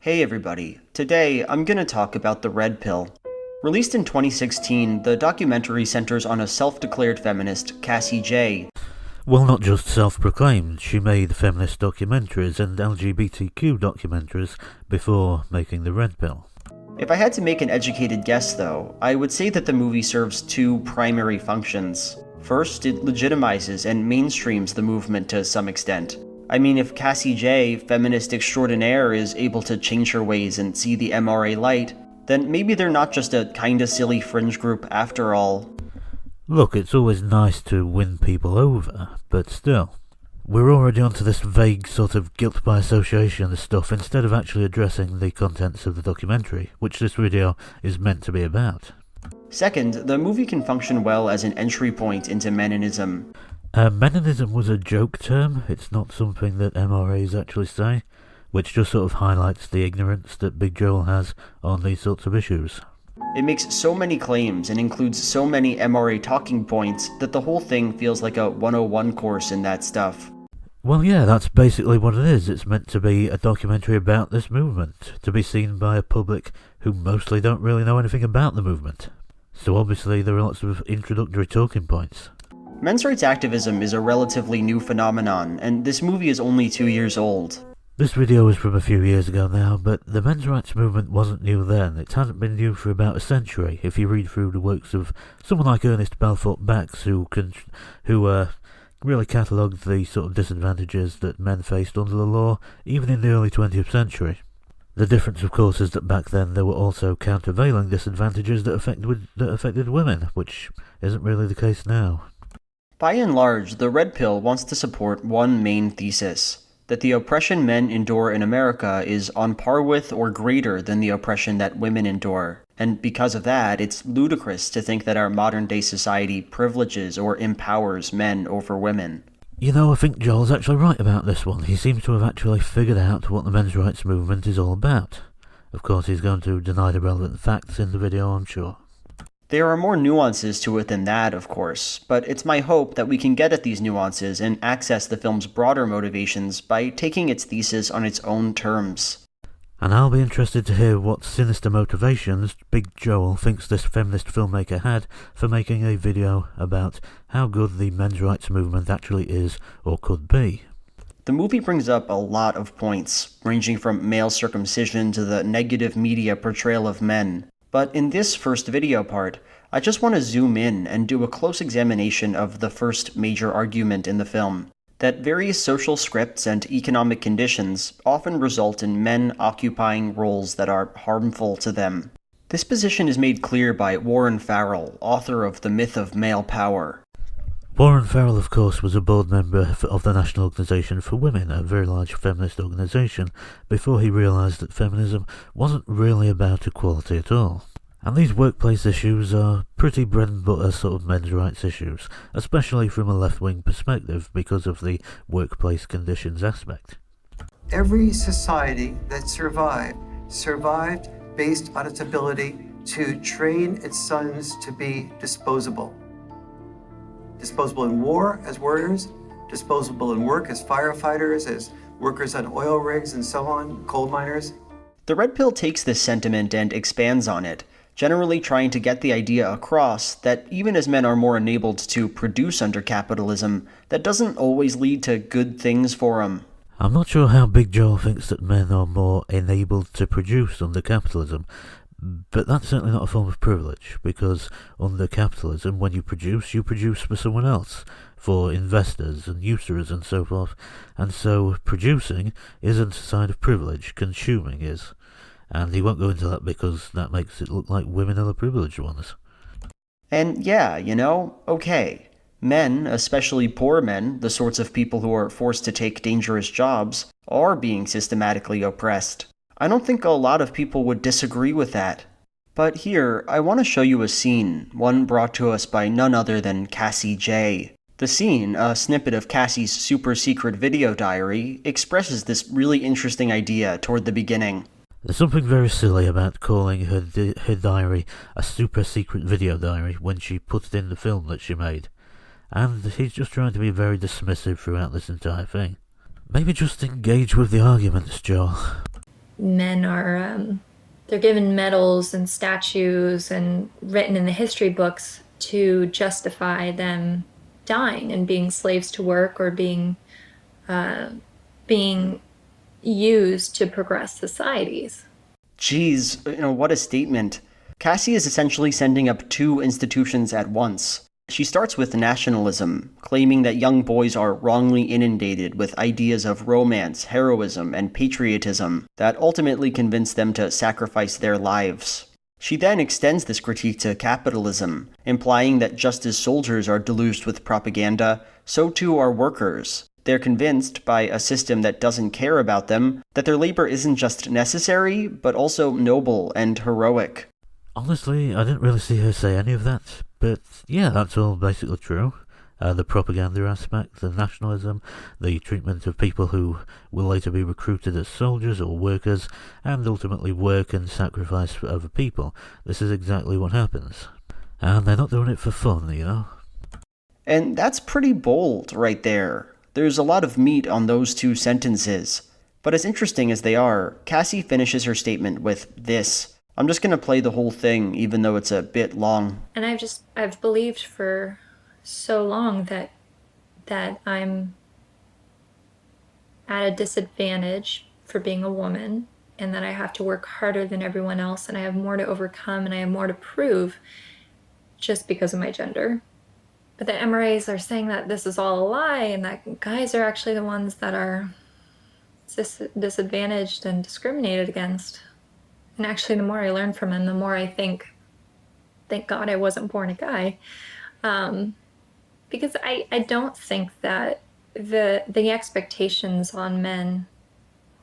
Hey everybody, today I'm gonna talk about The Red Pill. Released in 2016, the documentary centers on a self-declared feminist, Cassie Jaye. Well, not just self-proclaimed, she made feminist documentaries and LGBTQ documentaries before making The Red Pill. If I had to make an educated guess though, I would say that the movie serves two primary functions. First, it legitimizes and mainstreams the movement to some extent. I mean, if Cassie Jaye, feminist extraordinaire, is able to change her ways and see the MRA light, then maybe they're not just a kinda silly fringe group after all. Look, it's always nice to win people over, but still. We're already onto this vague sort of guilt by association stuff instead of actually addressing the contents of the documentary, which this video is meant to be about. Second, the movie can function well as an entry point into Meninism. Meninism was a joke term, it's not something that MRAs actually say, which just sort of highlights the ignorance that Big Joel has on these sorts of issues. It makes so many claims and includes so many MRA talking points that the whole thing feels like a 101 course in that stuff. Well, yeah, that's basically what it is. It's meant to be a documentary about this movement, to be seen by a public who mostly don't really know anything about the movement. So obviously there are lots of introductory talking points. Men's rights activism is a relatively new phenomenon, and this movie is only 2 years old. This video is from a few years ago now, but the men's rights movement wasn't new then. It hasn't been new for about a century, if you read through the works of someone like Ernest Belfort Bax, who really catalogued the sort of disadvantages that men faced under the law, even in the early 20th century. The difference, of course, is that back then there were also countervailing disadvantages that affected women, which isn't really the case now. By and large, The Red Pill wants to support one main thesis: that the oppression men endure in America is on par with or greater than the oppression that women endure. And because of that, it's ludicrous to think that our modern-day society privileges or empowers men over women. You know, I think Joel's actually right about this one. He seems to have actually figured out what the men's rights movement is all about. Of course, he's going to deny the relevant facts in the video, I'm sure. There are more nuances to it than that, of course, but it's my hope that we can get at these nuances and access the film's broader motivations by taking its thesis on its own terms. And I'll be interested to hear what sinister motivations Big Joel thinks this feminist filmmaker had for making a video about how good the men's rights movement actually is or could be. The movie brings up a lot of points, ranging from male circumcision to the negative media portrayal of men. But in this first video part, I just want to zoom in and do a close examination of the first major argument in the film, that various social scripts and economic conditions often result in men occupying roles that are harmful to them. This position is made clear by Warren Farrell, author of The Myth of Male Power. Warren Farrell, of course, was a board member of the National Organisation for Women, a very large feminist organisation, before he realised that feminism wasn't really about equality at all. And these workplace issues are pretty bread and butter sort of men's rights issues, especially from a left-wing perspective because of the workplace conditions aspect. Every society that survived based on its ability to train its sons to be disposable. Disposable in war as warriors, disposable in work as firefighters, as workers on oil rigs and so on, coal miners. The Red Pill takes this sentiment and expands on it, generally trying to get the idea across that even as men are more enabled to produce under capitalism, that doesn't always lead to good things for them. I'm not sure how Big Joel thinks that men are more enabled to produce under capitalism, but that's certainly not a form of privilege, because under capitalism, when you produce for someone else, for investors and usurers and so forth, and so producing isn't a sign of privilege, consuming is. And he won't go into that because that makes it look like women are the privileged ones. And yeah, okay. Men, especially poor men, the sorts of people who are forced to take dangerous jobs, are being systematically oppressed. I don't think a lot of people would disagree with that. But here, I want to show you a scene, one brought to us by none other than Cassie Jaye. The scene, a snippet of Cassie's super secret video diary, expresses this really interesting idea toward the beginning. There's something very silly about calling her diary a super secret video diary when she put it in the film that she made. And he's just trying to be very dismissive throughout this entire thing. Maybe just engage with the arguments, Joel. men are, they're given medals and statues and written in the history books to justify them dying and being slaves to work or being used to progress societies. Geez, what a statement. Cassie is essentially sending up two institutions at once. She starts with nationalism, claiming that young boys are wrongly inundated with ideas of romance, heroism, and patriotism that ultimately convince them to sacrifice their lives. She then extends this critique to capitalism, implying that just as soldiers are deluged with propaganda, so too are workers. They're convinced, by a system that doesn't care about them, that their labor isn't just necessary, but also noble and heroic. Honestly, I didn't really see her say any of that, but yeah, that's all basically true. The propaganda aspect, the nationalism, the treatment of people who will later be recruited as soldiers or workers, and ultimately work and sacrifice for other people. This is exactly what happens. And they're not doing it for fun, And that's pretty bold right there. There's a lot of meat on those two sentences. But as interesting as they are, Cassie finishes her statement with this. I'm just going to play the whole thing, even though it's a bit long. And I've believed for so long that I'm at a disadvantage for being a woman, and that I have to work harder than everyone else, and I have more to overcome, and I have more to prove just because of my gender. But the MRAs are saying that this is all a lie, and that guys are actually the ones that are disadvantaged and discriminated against. And actually, the more I learn from him, the more I think, thank God I wasn't born a guy. Because I don't think that the expectations on men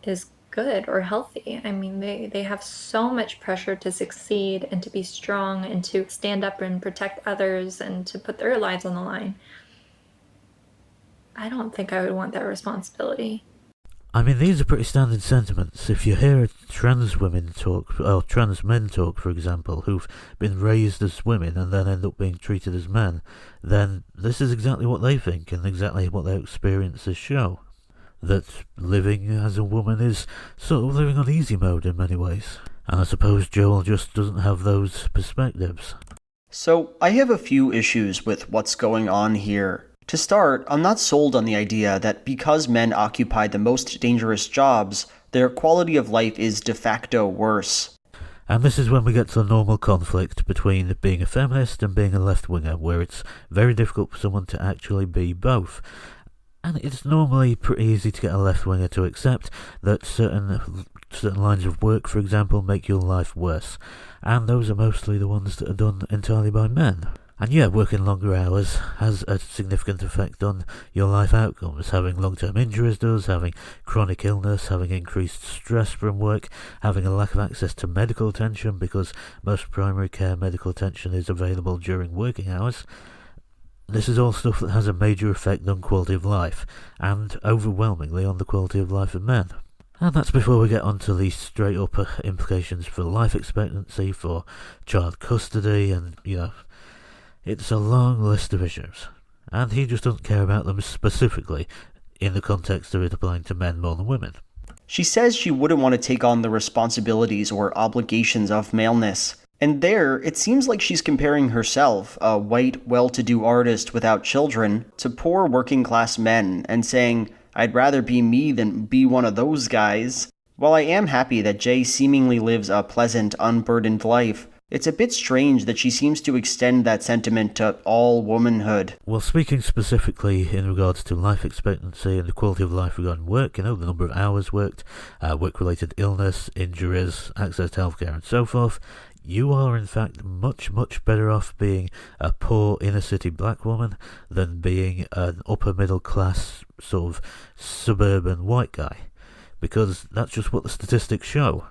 is good or healthy. I mean, they have so much pressure to succeed and to be strong and to stand up and protect others and to put their lives on the line. I don't think I would want that responsibility. I mean, these are pretty standard sentiments. If you hear trans women talk, or trans men talk, for example, who've been raised as women and then end up being treated as men, then this is exactly what they think and exactly what their experiences show. That living as a woman is sort of living on easy mode in many ways. And I suppose Joel just doesn't have those perspectives. So, I have a few issues with what's going on here. To start, I'm not sold on the idea that because men occupy the most dangerous jobs, their quality of life is de facto worse. And this is when we get to the normal conflict between being a feminist and being a left-winger, where it's very difficult for someone to actually be both. And it's normally pretty easy to get a left-winger to accept that certain lines of work, for example, make your life worse. And those are mostly the ones that are done entirely by men. And yeah, working longer hours has a significant effect on your life outcomes. Having long-term injuries does, having chronic illness, having increased stress from work, having a lack of access to medical attention because most primary care medical attention is available during working hours. This is all stuff that has a major effect on quality of life, and overwhelmingly on the quality of life of men. And that's before we get onto the straight-up implications for life expectancy, for child custody, and, it's a long list of issues, and he just doesn't care about them specifically in the context of it applying to men more than women. She says she wouldn't want to take on the responsibilities or obligations of maleness, and there, it seems like she's comparing herself, a white, well-to-do artist without children, to poor working-class men, and saying, I'd rather be me than be one of those guys. While I am happy that Jay seemingly lives a pleasant, unburdened life, it's a bit strange that she seems to extend that sentiment to all womanhood. Well, speaking specifically in regards to life expectancy and the quality of life regarding work, the number of hours worked, work-related illness, injuries, access to healthcare and so forth, you are in fact much, much better off being a poor inner-city black woman than being an upper-middle-class sort of suburban white guy, because that's just what the statistics show.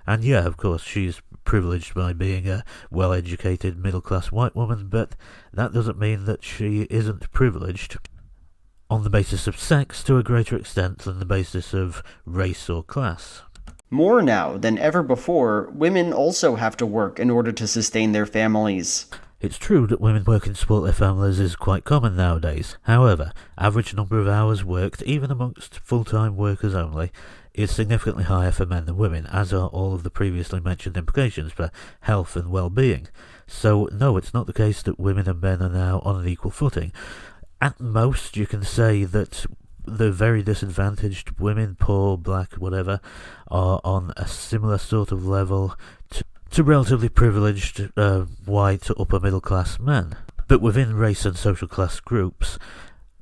And yeah, of course, she's privileged by being a well-educated middle-class white woman, but that doesn't mean that she isn't privileged on the basis of sex to a greater extent than the basis of race or class. More now than ever before, women also have to work in order to sustain their families. It's true that women working to support their families is quite common nowadays. However, average number of hours worked, even amongst full-time workers only, is significantly higher for men than women, as are all of the previously mentioned implications for health and well-being. So no, it's not the case that women and men are now on an equal footing. At most, you can say that the very disadvantaged women, poor, black, whatever, are on a similar sort of level to relatively privileged white upper middle class men. But within race and social class groups,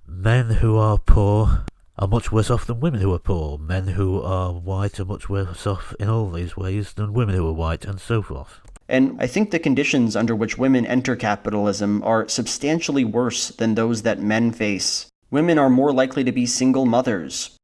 men who are poor are much worse off than women who are poor. Men who are white are much worse off in all these ways than women who are white, and so forth. And I think the conditions under which women enter capitalism are substantially worse than those that men face. Women are more likely to be single mothers.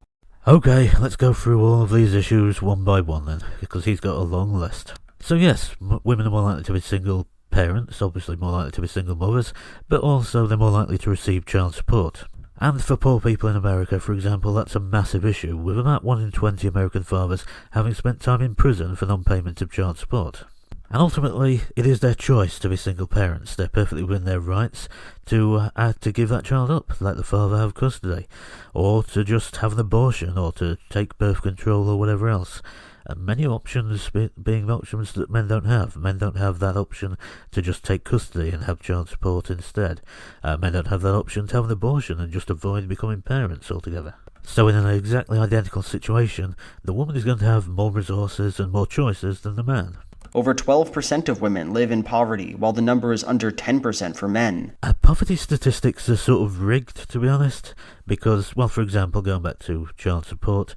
Okay, let's go through all of these issues one by one then, because he's got a long list. So yes, women are more likely to be single parents, obviously more likely to be single mothers, but also they're more likely to receive child support. And for poor people in America, for example, that's a massive issue, with about 1 in 20 American fathers having spent time in prison for non-payment of child support. And ultimately, it is their choice to be single parents. They're perfectly within their rights to give that child up, let the father have custody, or to just have an abortion, or to take birth control, or whatever else. And many options being options that men don't have. Men don't have that option to just take custody and have child support instead. Men don't have that option to have an abortion and just avoid becoming parents altogether. So in an exactly identical situation, the woman is going to have more resources and more choices than the man. Over 12% of women live in poverty, while the number is under 10% for men. Poverty statistics are sort of rigged, to be honest, because, well, for example, going back to child support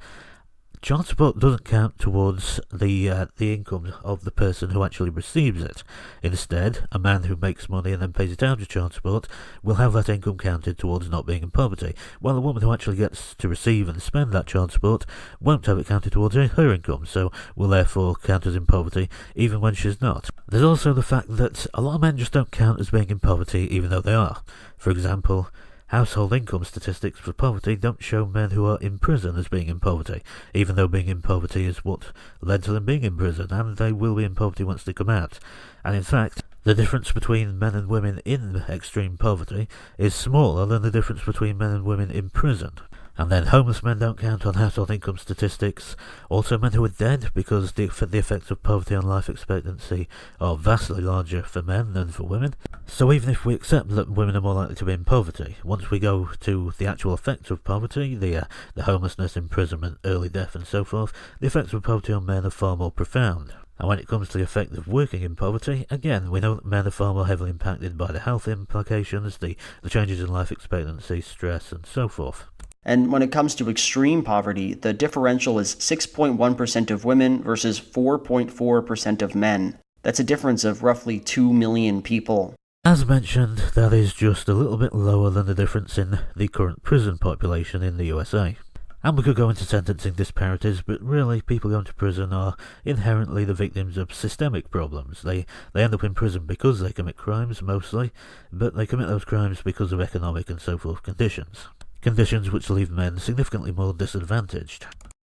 doesn't count towards the income of the person who actually receives it. Instead, a man who makes money and then pays it out to child support will have that income counted towards not being in poverty, while a woman who actually gets to receive and spend that child support won't have it counted towards her income, so will therefore count as in poverty even when she's not. There's also the fact that a lot of men just don't count as being in poverty even though they are. For example, household income statistics for poverty don't show men who are in prison as being in poverty, even though being in poverty is what led to them being in prison, and they will be in poverty once they come out. And in fact, the difference between men and women in extreme poverty is smaller than the difference between men and women in prison. And then homeless men don't count on household income statistics. Also men who are dead, because the effects of poverty on life expectancy are vastly larger for men than for women. So even if we accept that women are more likely to be in poverty, once we go to the actual effects of poverty, the homelessness, imprisonment, early death and so forth, the effects of poverty on men are far more profound. And when it comes to the effect of working in poverty, again, we know that men are far more heavily impacted by the health implications, the changes in life expectancy, stress and so forth. And when it comes to extreme poverty, the differential is 6.1% of women versus 4.4% of men. That's a difference of roughly 2 million people. As mentioned, that is just a little bit lower than the difference in the current prison population in the USA. And we could go into sentencing disparities, but really people going to prison are inherently the victims of systemic problems. They end up in prison because they commit crimes, mostly, but they commit those crimes because of economic and so forth conditions. Conditions which leave men significantly more disadvantaged.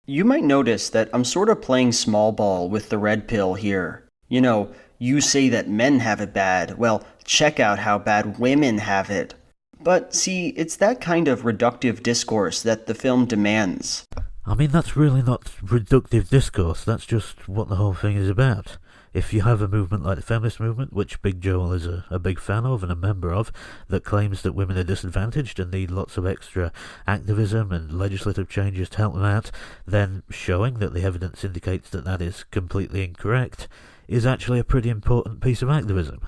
You might notice that I'm sort of playing small ball with the red pill here. You know, you say that men have it bad. Well, check out how bad women have it. But see, it's that kind of reductive discourse that the film demands. I mean, that's really not reductive discourse, that's just what the whole thing is about. If you have a movement like the feminist movement, which Big Joel is a big fan of and a member of, that claims that women are disadvantaged and need lots of extra activism and legislative changes to help them out, then showing that the evidence indicates that that is completely incorrect is actually a pretty important piece of activism.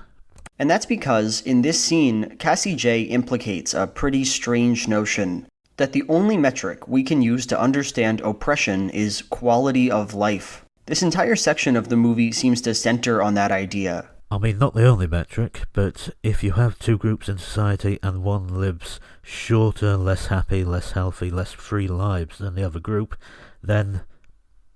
And that's because, in this scene, Cassie J implicates a pretty strange notion that the only metric we can use to understand oppression is quality of life. This entire section of the movie seems to center on that idea. I mean, not the only metric, but if you have two groups in society and one lives shorter, less happy, less healthy, less free lives than the other group, then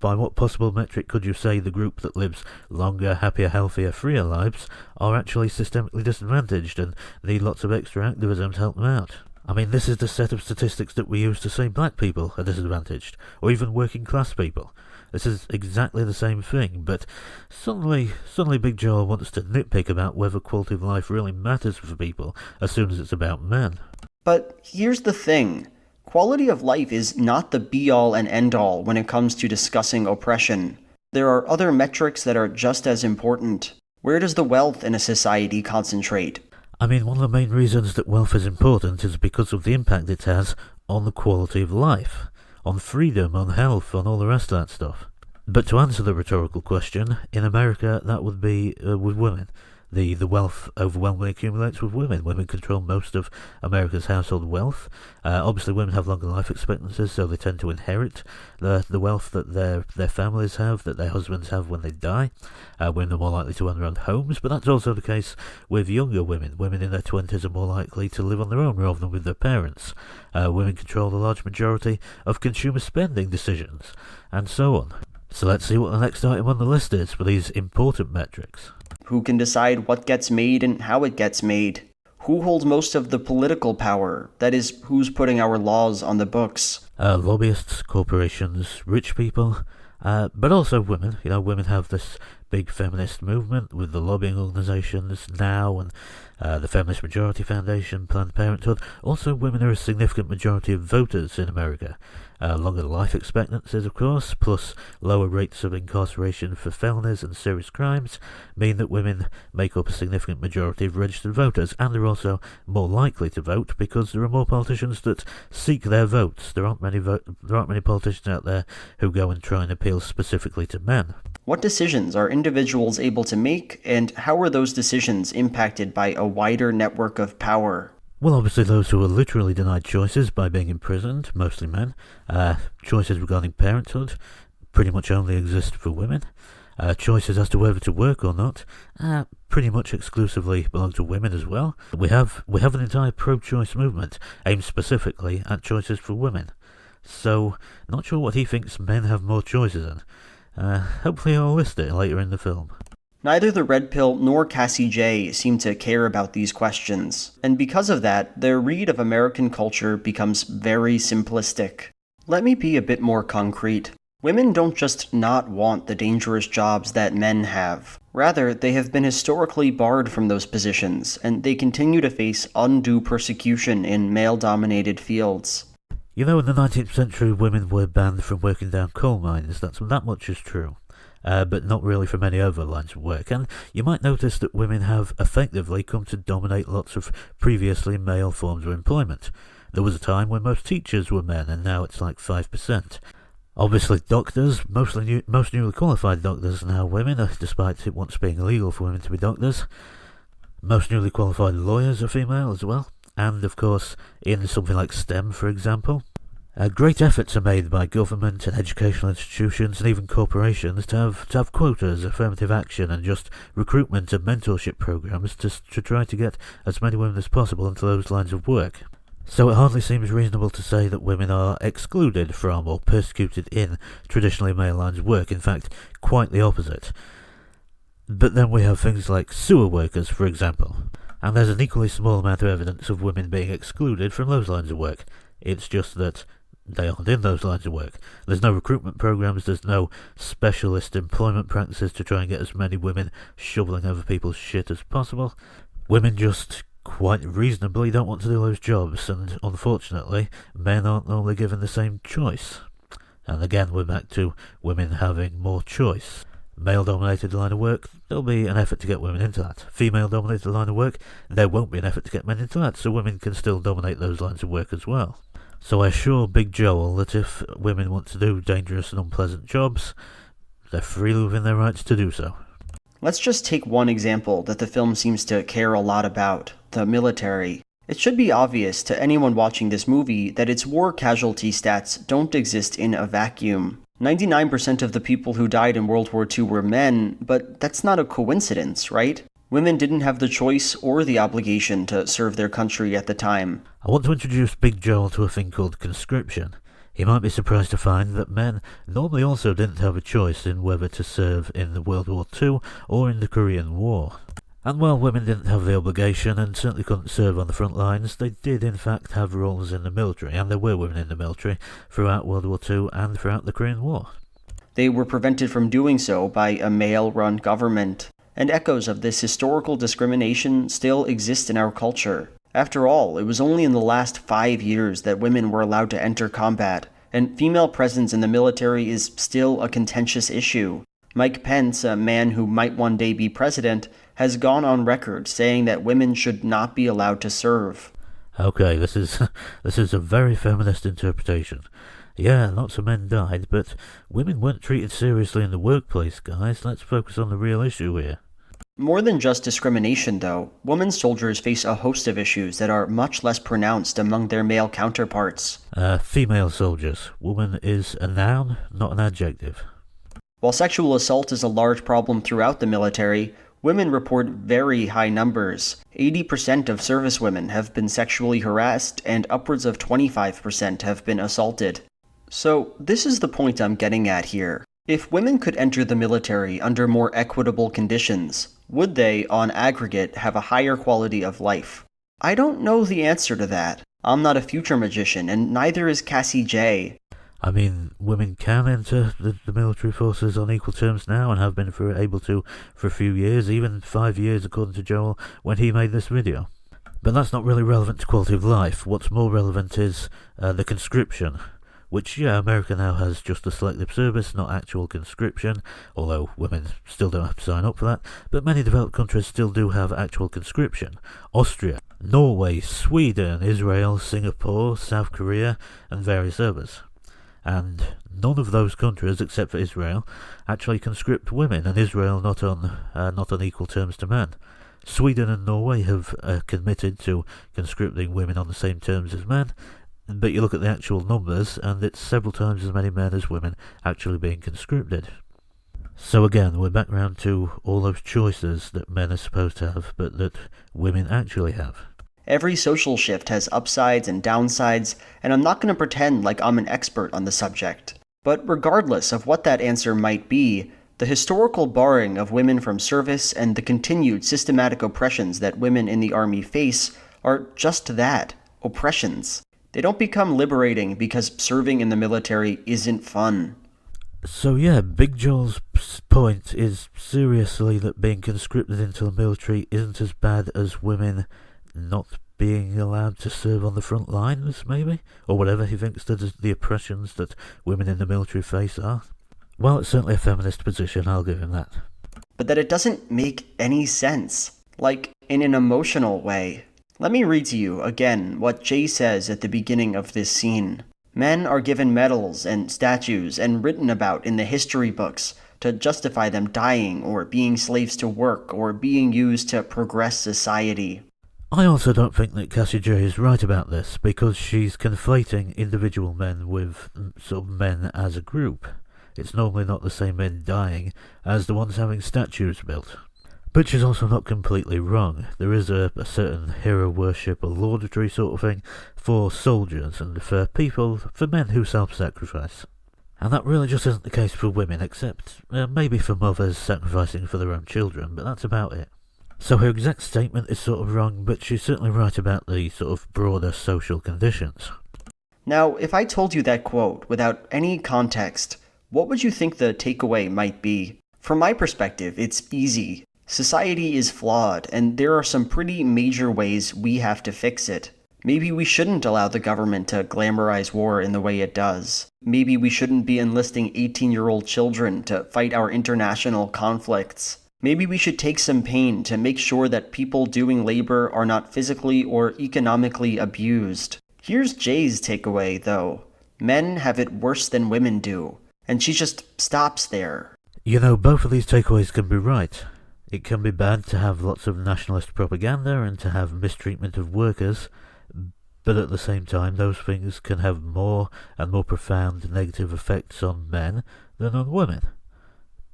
by what possible metric could you say the group that lives longer, happier, healthier, freer lives are actually systemically disadvantaged and need lots of extra activism to help them out? I mean, this is the set of statistics that we use to say black people are disadvantaged, or even working class people. This is exactly the same thing, but suddenly Big Joel wants to nitpick about whether quality of life really matters for people as soon as it's about men. But here's the thing. Quality of life is not the be-all and end-all when it comes to discussing oppression. There are other metrics that are just as important. Where does the wealth in a society concentrate? I mean, one of the main reasons that wealth is important is because of the impact it has on the quality of life, on freedom, on health, on all the rest of that stuff. But to answer the rhetorical question, in America that would be with women. The wealth overwhelmingly accumulates with women. Women control most of America's household wealth. Obviously, women have longer life expectancies, so they tend to inherit the wealth that their families have, that their husbands have when they die. Women are more likely to own their own homes, but that's also the case with younger women. Women in their 20s are more likely to live on their own rather than with their parents. Women control the large majority of consumer spending decisions, and so on. So let's see what the next item on the list is for these important metrics. Who can decide what gets made and how it gets made? Who holds most of the political power? That is, who's putting our laws on the books? Lobbyists, corporations, rich people, but also women. You know, women have this big feminist movement with the lobbying organisations now and the Feminist Majority Foundation, Planned Parenthood. Also, women are a significant majority of voters in America. Longer life expectancies, of course, plus lower rates of incarceration for felonies and serious crimes mean that women make up a significant majority of registered voters, and are also more likely to vote because there are more politicians that seek their votes. There aren't many politicians out there who go and try and appeal specifically to men. What decisions are individuals able to make, and how are those decisions impacted by a wider network of power? Well, obviously those who are literally denied choices by being imprisoned, mostly men. Choices regarding parenthood pretty much only exist for women. Choices as to whether to work or not pretty much exclusively belong to women as well. We have an entire pro-choice movement aimed specifically at choices for women. So, not sure what he thinks men have more choices in. Hopefully I'll list it later in the film. Neither the Red Pill nor Cassie J seem to care about these questions, and because of that, their read of American culture becomes very simplistic. Let me be a bit more concrete. Women don't just not want the dangerous jobs that men have. Rather, they have been historically barred from those positions, and they continue to face undue persecution in male-dominated fields. You know, in the 19th century, women were banned from working down coal mines. That much is true. But not really from any other lines of work. And you might notice that women have effectively come to dominate lots of previously male forms of employment. There was a time when most teachers were men, and now it's like 5%. Obviously, doctors, most newly qualified doctors are now women, despite it once being illegal for women to be doctors. Most newly qualified lawyers are female as well. And, of course, in something like STEM, for example, great efforts are made by government and educational institutions and even corporations to have quotas, affirmative action, and just recruitment and mentorship programs to try to get as many women as possible into those lines of work. So it hardly seems reasonable to say that women are excluded from or persecuted in traditionally male lines of work. In fact, quite the opposite. But then we have things like sewer workers, for example. And there's an equally small amount of evidence of women being excluded from those lines of work. It's just that they aren't in those lines of work. There's no recruitment programs, there's no specialist employment practices to try and get as many women shoveling over people's shit as possible. Women just quite reasonably don't want to do those jobs, and unfortunately, men aren't normally given the same choice. And again, we're back to women having more choice. Male-dominated line of work, there'll be an effort to get women into that. Female-dominated line of work, there won't be an effort to get men into that, so women can still dominate those lines of work as well. So I assure Big Joel that if women want to do dangerous and unpleasant jobs, they're freely within their rights to do so. Let's just take one example that the film seems to care a lot about, the military. It should be obvious to anyone watching this movie that its war casualty stats don't exist in a vacuum. 99% of the people who died in World War II were men, but that's not a coincidence, right? Women didn't have the choice or the obligation to serve their country at the time. I want to introduce Big Joel to a thing called conscription. He might be surprised to find that men normally also didn't have a choice in whether to serve in the World War II or in the Korean War. And while women didn't have the obligation and certainly couldn't serve on the front lines, they did in fact have roles in the military, and there were women in the military throughout World War II and throughout the Korean War. They were prevented from doing so by a male-run government, and echoes of this historical discrimination still exist in our culture. After all, it was only in the last 5 years that women were allowed to enter combat, and female presence in the military is still a contentious issue. Mike Pence, a man who might one day be president, has gone on record saying that women should not be allowed to serve. Okay, this is a very feminist interpretation. Yeah, lots of men died, but women weren't treated seriously in the workplace, guys. Let's focus on the real issue here. More than just discrimination, though, women soldiers face a host of issues that are much less pronounced among their male counterparts. Female soldiers. Woman is a noun, not an adjective. While sexual assault is a large problem throughout the military, women report very high numbers. 80% of servicewomen have been sexually harassed, and upwards of 25% have been assaulted. So, this is the point I'm getting at here. If women could enter the military under more equitable conditions, would they, on aggregate, have a higher quality of life? I don't know the answer to that. I'm not a future magician, and neither is Cassie J. I mean, women can enter the military forces on equal terms now, and have been able to for a few years, even 5 years according to Joel, when he made this video. But that's not really relevant to quality of life. What's more relevant is the conscription. Which, yeah, America now has just a selective service, not actual conscription, although women still don't have to sign up for that, but many developed countries still do have actual conscription. Austria, Norway, Sweden, Israel, Singapore, South Korea, and various others. And none of those countries, except for Israel, actually conscript women, and Israel not on equal terms to men. Sweden and Norway have committed to conscripting women on the same terms as men, but you look at the actual numbers, and it's several times as many men as women actually being conscripted. So again, we're back round to all those choices that men are supposed to have, but that women actually have. Every social shift has upsides and downsides, and I'm not going to pretend like I'm an expert on the subject. But regardless of what that answer might be, the historical barring of women from service and the continued systematic oppressions that women in the army face are just that, oppressions. They don't become liberating because serving in the military isn't fun. So yeah, Big Joel's point is seriously that being conscripted into the military isn't as bad as women not being allowed to serve on the front lines, maybe? Or whatever he thinks that the oppressions that women in the military face are. Well, it's certainly a feminist position, I'll give him that. But that it doesn't make any sense. Like, in an emotional way. Let me read to you, again, what Jay says at the beginning of this scene. Men are given medals and statues and written about in the history books to justify them dying or being slaves to work or being used to progress society. I also don't think that Cassie J is right about this, because she's conflating individual men with sort of men as a group. It's normally not the same men dying as the ones having statues built. But she's also not completely wrong. There is a certain hero worship, a laudatory sort of thing, for soldiers and for people, for men who self-sacrifice. And that really just isn't the case for women, except maybe for mothers sacrificing for their own children, but that's about it. So her exact statement is sort of wrong, but she's certainly right about the sort of broader social conditions. Now, if I told you that quote without any context, what would you think the takeaway might be? From my perspective, it's easy. Society is flawed, and there are some pretty major ways we have to fix it. Maybe we shouldn't allow the government to glamorize war in the way it does. Maybe we shouldn't be enlisting 18-year-old children to fight our international conflicts. Maybe we should take some pain to make sure that people doing labor are not physically or economically abused. Here's Jay's takeaway, though. Men have it worse than women do, and she just stops there. You know, both of these takeaways can be right. It can be bad to have lots of nationalist propaganda and to have mistreatment of workers, but at the same time those things can have more and more profound negative effects on men than on women.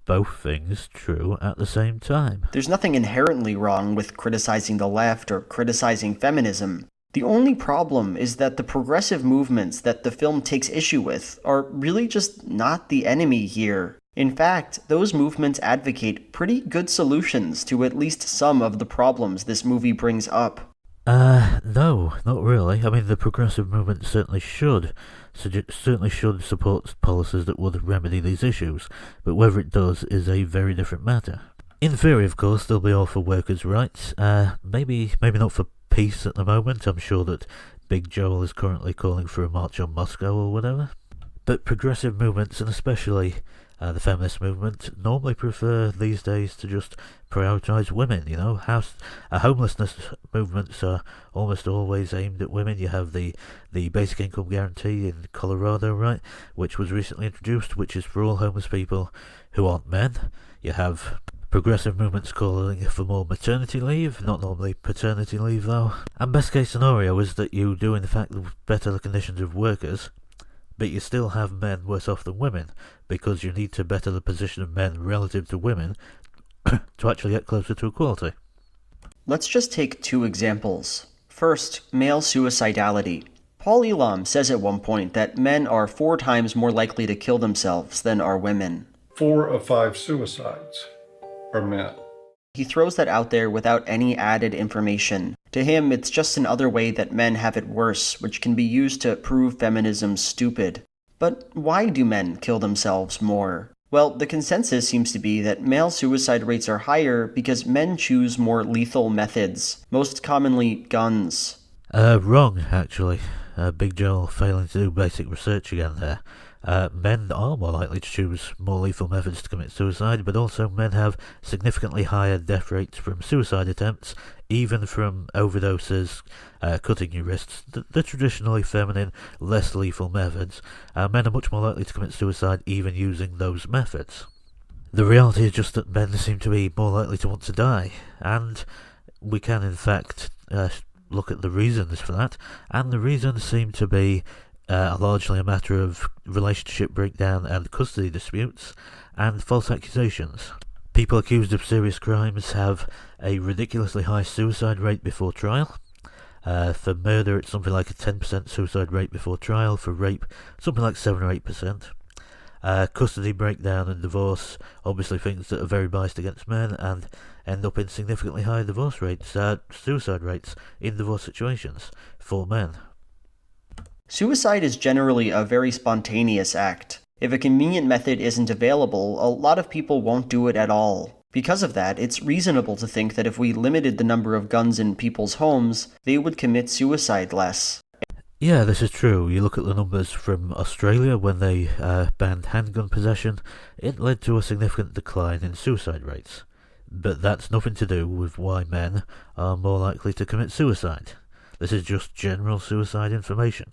Both things true at the same time. There's nothing inherently wrong with criticizing the left or criticizing feminism. The only problem is that the progressive movements that the film takes issue with are really just not the enemy here. In fact, those movements advocate pretty good solutions to at least some of the problems this movie brings up. No, not really. I mean, the progressive movement certainly should support policies that would remedy these issues, but whether it does is a very different matter. In theory, of course, they'll be all for workers' rights. Maybe not for peace at the moment. I'm sure that Big Joel is currently calling for a march on Moscow or whatever. But progressive movements, and especially the feminist movement, normally prefer these days to just prioritise women. You know, homelessness movements are almost always aimed at women. You have the basic income guarantee in Colorado, right, which was recently introduced, which is for all homeless people who aren't men. You have progressive movements calling for more maternity leave, not normally paternity leave though. And best case scenario is that you do in fact better the conditions of workers, but you still have men worse off than women, because you need to better the position of men relative to women to actually get closer to equality. Let's just take two examples. First, male suicidality. Paul Elam says at one point that men are 4 times more likely to kill themselves than are women. 4 of 5 suicides are men. He throws that out there without any added information. To him, it's just another way that men have it worse, which can be used to prove feminism stupid. But why do men kill themselves more? Well, the consensus seems to be that male suicide rates are higher because men choose more lethal methods, most commonly guns. Wrong, actually. Big Joel failing to do basic research again there. Men are more likely to choose more lethal methods to commit suicide, but also men have significantly higher death rates from suicide attempts, even from overdoses, cutting your wrists, the traditionally feminine, less lethal methods. Men are much more likely to commit suicide even using those methods. The reality is just that men seem to be more likely to want to die, and we can in fact look at the reasons for that, and the reasons seem to be largely a matter of relationship breakdown and custody disputes and false accusations. People accused of serious crimes have a ridiculously high suicide rate before trial. For murder, it's something like a 10% suicide rate before trial. For rape, something like 7 or 8%. Custody breakdown and divorce, obviously things that are very biased against men and end up in significantly higher divorce rates, suicide rates in divorce situations for men. Suicide is generally a very spontaneous act. If a convenient method isn't available, a lot of people won't do it at all. Because of that, it's reasonable to think that if we limited the number of guns in people's homes, they would commit suicide less. Yeah, this is true. You look at the numbers from Australia when they banned handgun possession, it led to a significant decline in suicide rates. But that's nothing to do with why men are more likely to commit suicide. This is just general suicide information.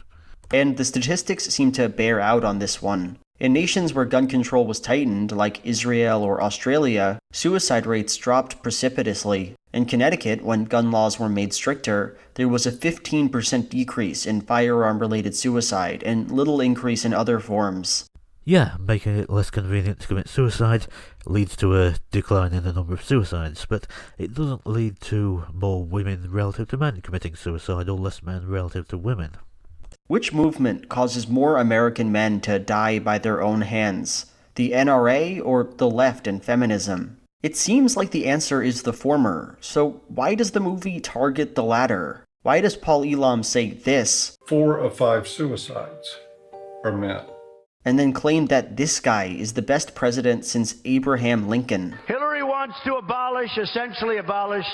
And the statistics seem to bear out on this one. In nations where gun control was tightened, like Israel or Australia, suicide rates dropped precipitously. In Connecticut, when gun laws were made stricter, there was a 15% decrease in firearm-related suicide and little increase in other forms. Yeah, making it less convenient to commit suicide leads to a decline in the number of suicides, but it doesn't lead to more women relative to men committing suicide or less men relative to women. Which movement causes more American men to die by their own hands? The NRA or the left and feminism? It seems like the answer is the former, so why does the movie target the latter? Why does Paul Elam say this? 4 of 5 suicides are men. And then claim that this guy is the best president since Abraham Lincoln. Hillary wants to essentially abolish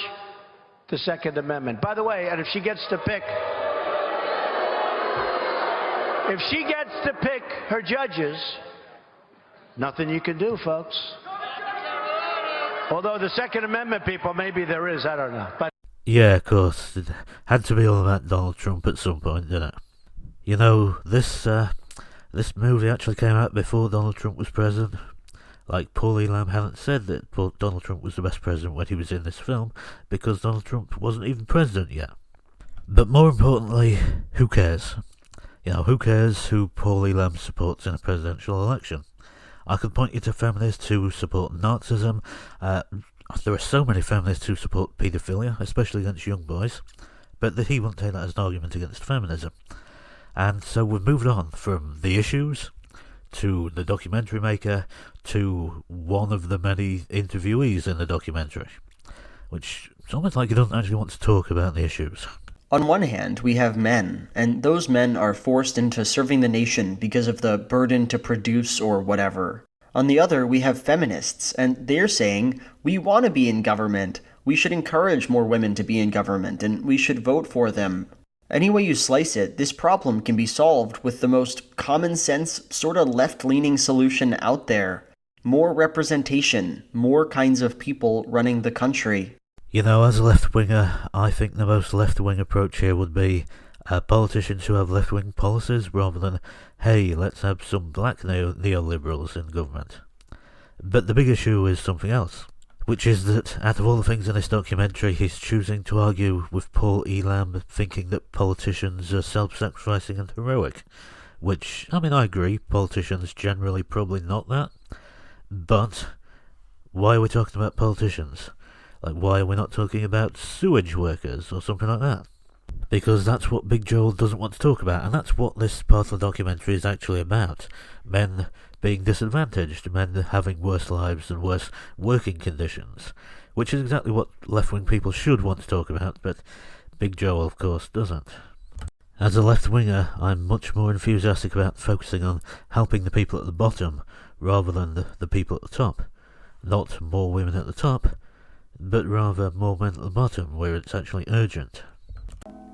the Second Amendment. By the way, and if she gets to pick her judges, nothing you can do, folks. Although the Second Amendment people, maybe there is, I don't know. But yeah, of course, it had to be all about Donald Trump at some point, didn't it? You know, this movie actually came out before Donald Trump was president. Like, Paul Elam hadn't said that Donald Trump was the best president when he was in this film, because Donald Trump wasn't even president yet. But more importantly, who cares? You know, who cares who Paul Elam supports in a presidential election? I could point you to feminists who support Nazism. There are so many feminists who support paedophilia, especially against young boys, but he won't take that as an argument against feminism. And so we've moved on from the issues to the documentary maker to one of the many interviewees in the documentary, which it's almost like he doesn't actually want to talk about the issues. On one hand, we have men, and those men are forced into serving the nation because of the burden to produce or whatever. On the other, we have feminists, and they're saying, we want to be in government. We should encourage more women to be in government, and we should vote for them. Any way you slice it, this problem can be solved with the most common sense, sort of left-leaning solution out there. More representation, more kinds of people running the country. You know, as a left-winger, I think the most left-wing approach here would be politicians who have left-wing policies rather than, hey, let's have some black neoliberals in government. But the big issue is something else, which is that out of all the things in this documentary, he's choosing to argue with Paul Elam, thinking that politicians are self-sacrificing and heroic. Which, I mean, I agree, politicians generally probably not that. But why are we talking about politicians? Like, why are we not talking about sewage workers or something like that? Because that's what Big Joel doesn't want to talk about, and that's what this part of the documentary is actually about. Men being disadvantaged, men having worse lives and worse working conditions, which is exactly what left-wing people should want to talk about, but Big Joel, of course, doesn't. As a left-winger, I'm much more enthusiastic about focusing on helping the people at the bottom rather than the people at the top. Not more women at the top, but rather more men at the bottom, where it's actually urgent.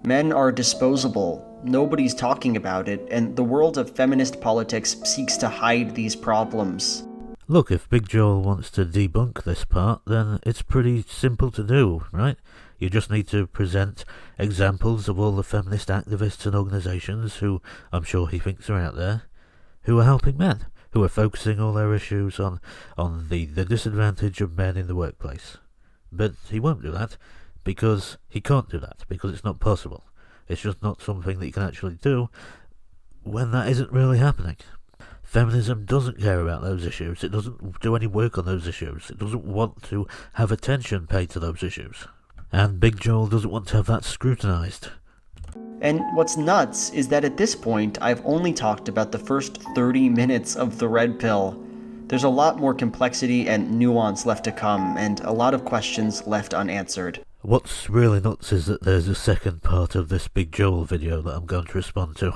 Men are disposable, nobody's talking about it, and the world of feminist politics seeks to hide these problems. Look, if Big Joel wants to debunk this part, then it's pretty simple to do, right? You just need to present examples of all the feminist activists and organisations who I'm sure he thinks are out there, who are helping men, who are focusing all their issues on the disadvantage of men in the workplace. But he won't do that, because he can't do that, because it's not possible. It's just not something that you can actually do when that isn't really happening. Feminism doesn't care about those issues. It doesn't do any work on those issues. It doesn't want to have attention paid to those issues. And Big Joel doesn't want to have that scrutinised. And what's nuts is that at this point, I've only talked about the first 30 minutes of the Red Pill. There's a lot more complexity and nuance left to come, and a lot of questions left unanswered. What's really nuts is that there's a second part of this Big Joel video that I'm going to respond to.